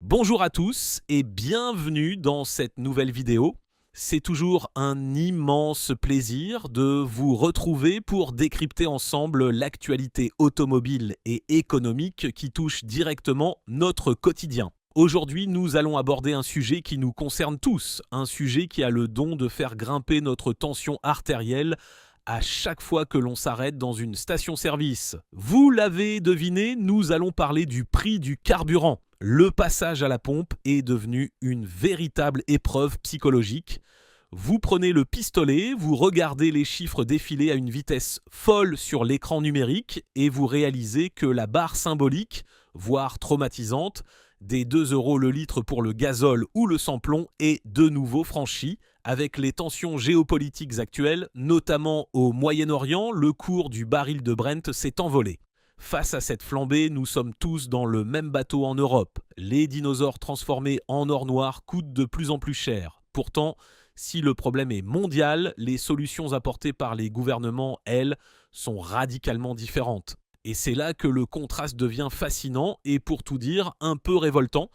Bonjour à tous et bienvenue dans cette nouvelle vidéo. C'est toujours un immense plaisir de vous retrouver pour décrypter ensemble l'actualité automobile et économique qui touche directement notre quotidien. Aujourd'hui, nous allons aborder un sujet qui nous concerne tous, un sujet qui a le don de faire grimper notre tension artérielle à chaque fois que l'on s'arrête dans une station-service. Vous l'avez deviné, nous allons parler du prix du carburant. Le passage à la pompe est devenu une véritable épreuve psychologique. Vous prenez le pistolet, vous regardez les chiffres défiler à une vitesse folle sur l'écran numérique et vous réalisez que la barre symbolique, voire traumatisante, des 2 € le litre pour le gazole ou le sans-plomb est de nouveau franchie. Avec les tensions géopolitiques actuelles, notamment au Moyen-Orient, le cours du baril de Brent s'est envolé. Face à cette flambée, nous sommes tous dans le même bateau en Europe. Les dinosaures transformés en or noir coûtent de plus en plus cher. Pourtant, si le problème est mondial, les solutions apportées par les gouvernements, elles, sont radicalement différentes. Et c'est là que le contraste devient fascinant et, pour tout dire, un peu révoltant.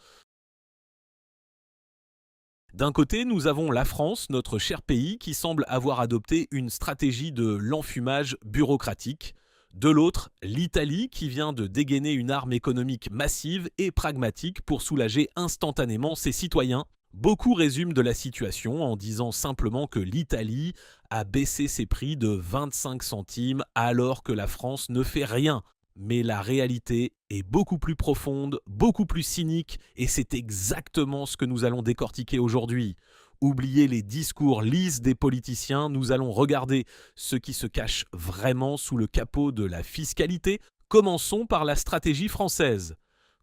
D'un côté, nous avons la France, notre cher pays, qui semble avoir adopté une stratégie de l'enfumage bureaucratique. De l'autre, l'Italie qui vient de dégainer une arme économique massive et pragmatique pour soulager instantanément ses citoyens. Beaucoup résument de la situation en disant simplement que l'Italie a baissé ses prix de 25 centimes alors que la France ne fait rien. Mais la réalité est beaucoup plus profonde, beaucoup plus cynique et c'est exactement ce que nous allons décortiquer aujourd'hui. Oubliez les discours lisses des politiciens, nous allons regarder ce qui se cache vraiment sous le capot de la fiscalité. Commençons par la stratégie française.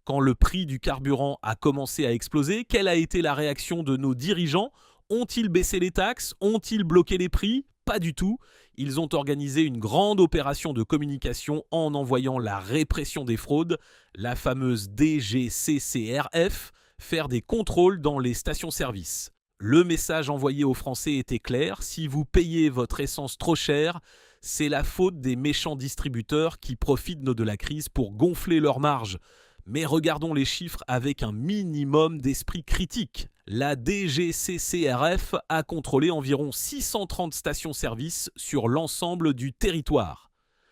Quand le prix du carburant a commencé à exploser, quelle a été la réaction de nos dirigeants? Ont-ils baissé les taxes? Ont-ils bloqué les prix? Pas du tout. Ils ont organisé une grande opération de communication en envoyant la répression des fraudes, la fameuse DGCCRF, faire des contrôles dans les stations-service. Le message envoyé aux Français était clair, si vous payez votre essence trop cher, c'est la faute des méchants distributeurs qui profitent de la crise pour gonfler leurs marges. Mais regardons les chiffres avec un minimum d'esprit critique. La DGCCRF a contrôlé environ 630 stations-service sur l'ensemble du territoire.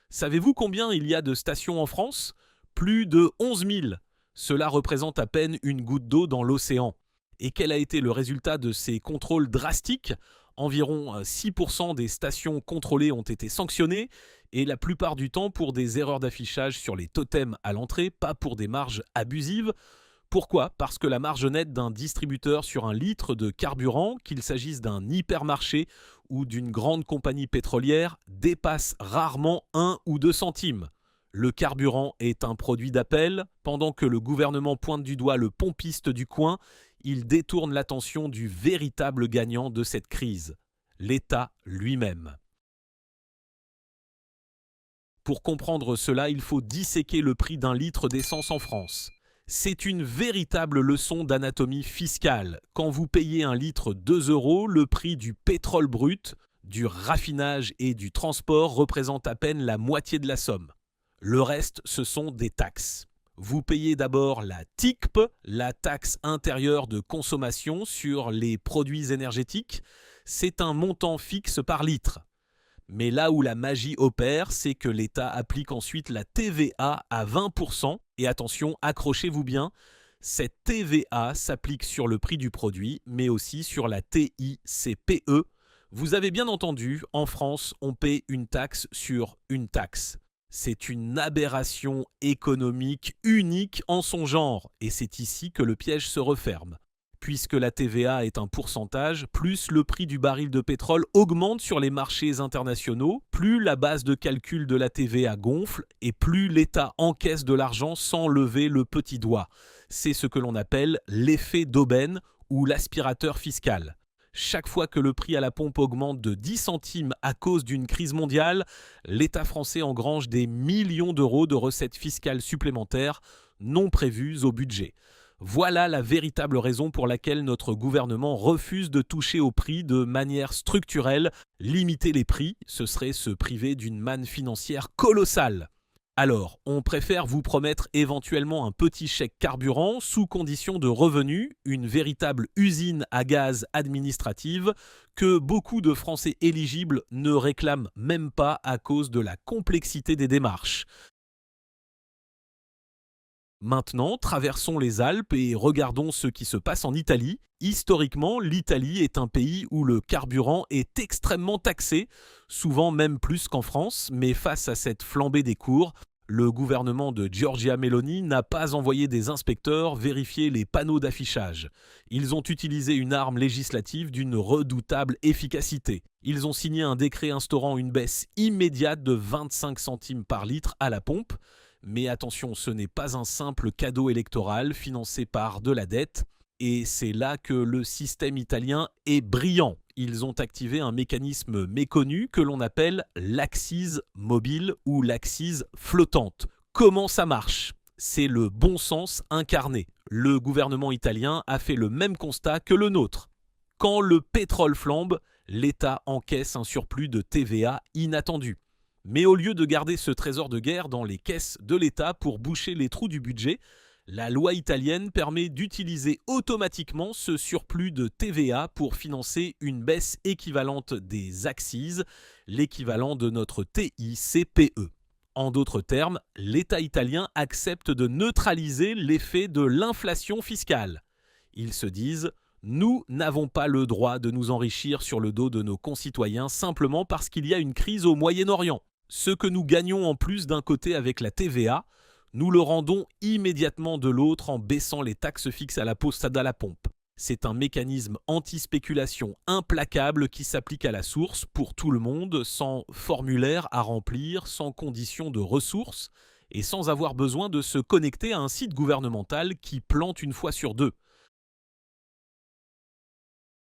Savez-vous combien il y a de stations en France? Plus de 11 000. Cela représente à peine une goutte d'eau dans l'océan. Et quel a été le résultat de ces contrôles drastiques? Environ 6% des stations contrôlées ont été sanctionnées et la plupart du temps pour des erreurs d'affichage sur les totems à l'entrée, pas pour des marges abusives. Pourquoi? Parce que la marge nette d'un distributeur sur un litre de carburant, qu'il s'agisse d'un hypermarché ou d'une grande compagnie pétrolière, dépasse rarement 1 ou 2 centimes. Le carburant est un produit d'appel. Pendant que le gouvernement pointe du doigt le pompiste du coin, il détourne l'attention du véritable gagnant de cette crise, l'État lui-même. Pour comprendre cela, il faut disséquer le prix d'un litre d'essence en France. C'est une véritable leçon d'anatomie fiscale. Quand vous payez un litre 2 €, le prix du pétrole brut, du raffinage et du transport représente à peine la moitié de la somme. Le reste, ce sont des taxes. Vous payez d'abord la TICPE, la taxe intérieure de consommation sur les produits énergétiques. C'est un montant fixe par litre. Mais là où la magie opère, c'est que l'État applique ensuite la TVA à 20%. Et attention, accrochez-vous bien, cette TVA s'applique sur le prix du produit, mais aussi sur la TICPE. Vous avez bien entendu, en France, on paie une taxe sur une taxe. C'est une aberration économique unique en son genre, et c'est ici que le piège se referme. Puisque la TVA est un pourcentage, plus le prix du baril de pétrole augmente sur les marchés internationaux, plus la base de calcul de la TVA gonfle et plus l'État encaisse de l'argent sans lever le petit doigt. C'est ce que l'on appelle l'effet d'aubaine ou l'aspirateur fiscal. Chaque fois que le prix à la pompe augmente de 10 centimes à cause d'une crise mondiale, l'État français engrange des millions d'euros de recettes fiscales supplémentaires non prévues au budget. Voilà la véritable raison pour laquelle notre gouvernement refuse de toucher au prix de manière structurelle. Limiter les prix, ce serait se priver d'une manne financière colossale. Alors, on préfère vous promettre éventuellement un petit chèque carburant sous condition de revenus, une véritable usine à gaz administrative que beaucoup de Français éligibles ne réclament même pas à cause de la complexité des démarches. Maintenant, traversons les Alpes et regardons ce qui se passe en Italie. Historiquement, l'Italie est un pays où le carburant est extrêmement taxé, souvent même plus qu'en France, mais face à cette flambée des cours, le gouvernement de Giorgia Meloni n'a pas envoyé des inspecteurs vérifier les panneaux d'affichage. Ils ont utilisé une arme législative d'une redoutable efficacité. Ils ont signé un décret instaurant une baisse immédiate de 25 centimes par litre à la pompe. Mais attention, ce n'est pas un simple cadeau électoral financé par de la dette. Et c'est là que le système italien est brillant. Ils ont activé un mécanisme méconnu que l'on appelle l'accise mobile ou l'accise flottante. Comment ça marche ? C'est le bon sens incarné. Le gouvernement italien a fait le même constat que le nôtre. Quand le pétrole flambe, l'État encaisse un surplus de TVA inattendu. Mais au lieu de garder ce trésor de guerre dans les caisses de l'État pour boucher les trous du budget, la loi italienne permet d'utiliser automatiquement ce surplus de TVA pour financer une baisse équivalente des accises, l'équivalent de notre TICPE. En d'autres termes, l'État italien accepte de neutraliser l'effet de l'inflation fiscale. Ils se disent « Nous n'avons pas le droit de nous enrichir sur le dos de nos concitoyens simplement parce qu'il y a une crise au Moyen-Orient. Ce que nous gagnons en plus d'un côté avec la TVA, nous le rendons immédiatement de l'autre en baissant les taxes fixes à la poste à la pompe. C'est un mécanisme anti-spéculation implacable qui s'applique à la source pour tout le monde, sans formulaire à remplir, sans condition de ressources et sans avoir besoin de se connecter à un site gouvernemental qui plante une fois sur deux.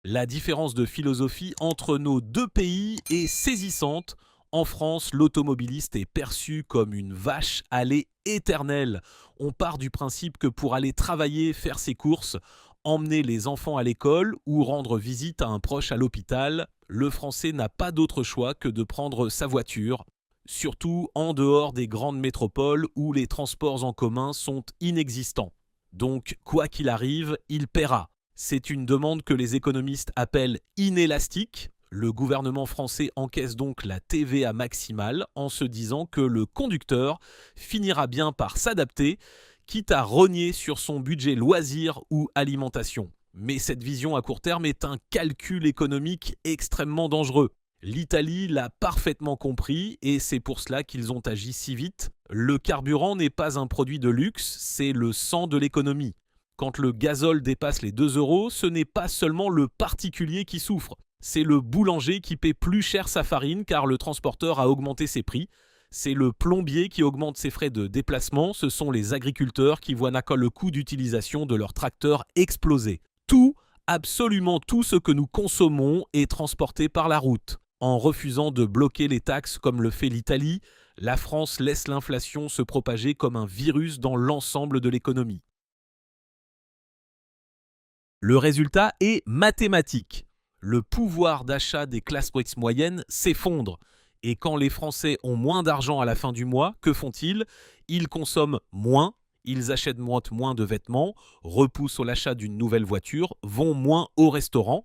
La différence de philosophie entre nos deux pays est saisissante. En France, l'automobiliste est perçu comme une vache à lait éternelle. On part du principe que pour aller travailler, faire ses courses, emmener les enfants à l'école ou rendre visite à un proche à l'hôpital, le Français n'a pas d'autre choix que de prendre sa voiture, surtout en dehors des grandes métropoles où les transports en commun sont inexistants. Donc, quoi qu'il arrive, il paiera. C'est une demande que les économistes appellent inélastique. Le gouvernement français encaisse donc la TVA maximale en se disant que le conducteur finira bien par s'adapter, quitte à rogner sur son budget loisirs ou alimentation. Mais cette vision à court terme est un calcul économique extrêmement dangereux. L'Italie l'a parfaitement compris et c'est pour cela qu'ils ont agi si vite. Le carburant n'est pas un produit de luxe, c'est le sang de l'économie. Quand le gazole dépasse les 2 €, ce n'est pas seulement le particulier qui souffre. C'est le boulanger qui paie plus cher sa farine car le transporteur a augmenté ses prix. C'est le plombier qui augmente ses frais de déplacement. Ce sont les agriculteurs qui voient le coût d'utilisation de leur tracteur exploser. Tout, absolument tout ce que nous consommons est transporté par la route. En refusant de bloquer les taxes comme le fait l'Italie, la France laisse l'inflation se propager comme un virus dans l'ensemble de l'économie. Le résultat est mathématique. Le pouvoir d'achat des classes moyennes s'effondre. Et quand les Français ont moins d'argent à la fin du mois, que font-ils ? Ils consomment moins, ils achètent moins de vêtements, repoussent l'achat d'une nouvelle voiture, vont moins au restaurant.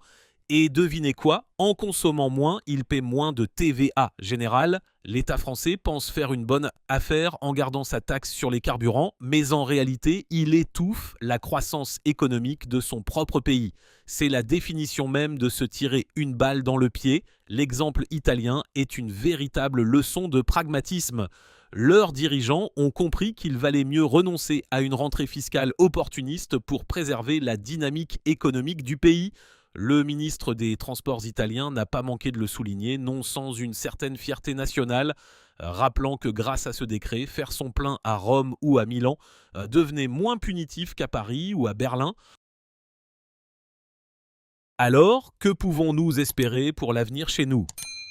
Et devinez quoi ? En consommant moins, ils paient moins de TVA générale. L'État français pense faire une bonne affaire en gardant sa taxe sur les carburants, mais en réalité, il étouffe la croissance économique de son propre pays. C'est la définition même de se tirer une balle dans le pied. L'exemple italien est une véritable leçon de pragmatisme. Leurs dirigeants ont compris qu'il valait mieux renoncer à une rentrée fiscale opportuniste pour préserver la dynamique économique du pays. Le ministre des Transports italien n'a pas manqué de le souligner, non sans une certaine fierté nationale, rappelant que grâce à ce décret, faire son plein à Rome ou à Milan devenait moins punitif qu'à Paris ou à Berlin. Alors, que pouvons-nous espérer pour l'avenir chez nous ?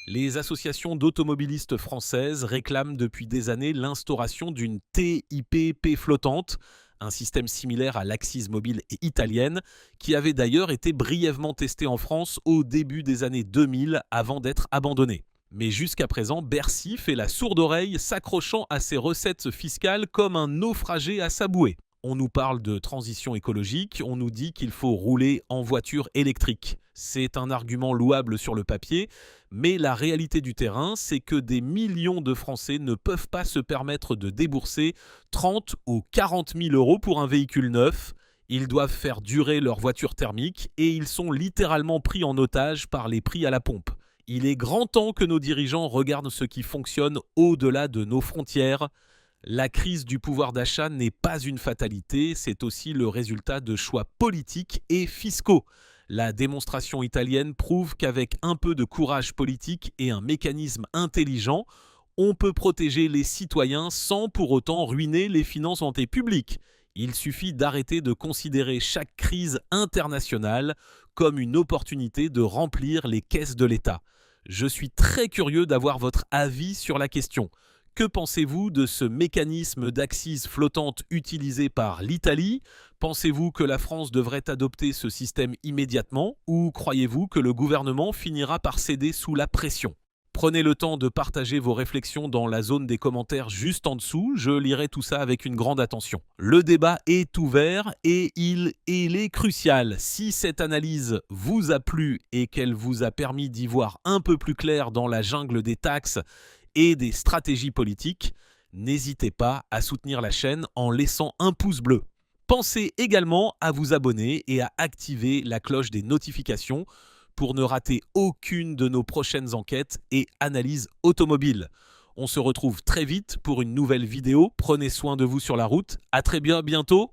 Les associations d'automobilistes françaises réclament depuis des années l'instauration d'une TIPP flottante, un système similaire à l'accise mobile et italienne, qui avait d'ailleurs été brièvement testé en France au début des années 2000 avant d'être abandonné. Mais jusqu'à présent, Bercy fait la sourde oreille, s'accrochant à ses recettes fiscales comme un naufragé à sa bouée. On nous parle de transition écologique, on nous dit qu'il faut rouler en voiture électrique. C'est un argument louable sur le papier, mais la réalité du terrain, c'est que des millions de Français ne peuvent pas se permettre de débourser 30 ou 40 000 euros pour un véhicule neuf. Ils doivent faire durer leur voiture thermique et ils sont littéralement pris en otage par les prix à la pompe. Il est grand temps que nos dirigeants regardent ce qui fonctionne au-delà de nos frontières. La crise du pouvoir d'achat n'est pas une fatalité, c'est aussi le résultat de choix politiques et fiscaux. La démonstration italienne prouve qu'avec un peu de courage politique et un mécanisme intelligent, on peut protéger les citoyens sans pour autant ruiner les finances santé publiques. Il suffit d'arrêter de considérer chaque crise internationale comme une opportunité de remplir les caisses de l'État. Je suis très curieux d'avoir votre avis sur la question. Que pensez-vous de ce mécanisme d'accise flottante utilisé par l'Italie ? Pensez-vous que la France devrait adopter ce système immédiatement ou croyez-vous que le gouvernement finira par céder sous la pression ? Prenez le temps de partager vos réflexions dans la zone des commentaires juste en dessous, je lirai tout ça avec une grande attention. Le débat est ouvert et il est crucial. Si cette analyse vous a plu et qu'elle vous a permis d'y voir un peu plus clair dans la jungle des taxes et des stratégies politiques, n'hésitez pas à soutenir la chaîne en laissant un pouce bleu. Pensez également à vous abonner et à activer la cloche des notifications pour ne rater aucune de nos prochaines enquêtes et analyses automobiles. On se retrouve très vite pour une nouvelle vidéo. Prenez soin de vous sur la route. À très bientôt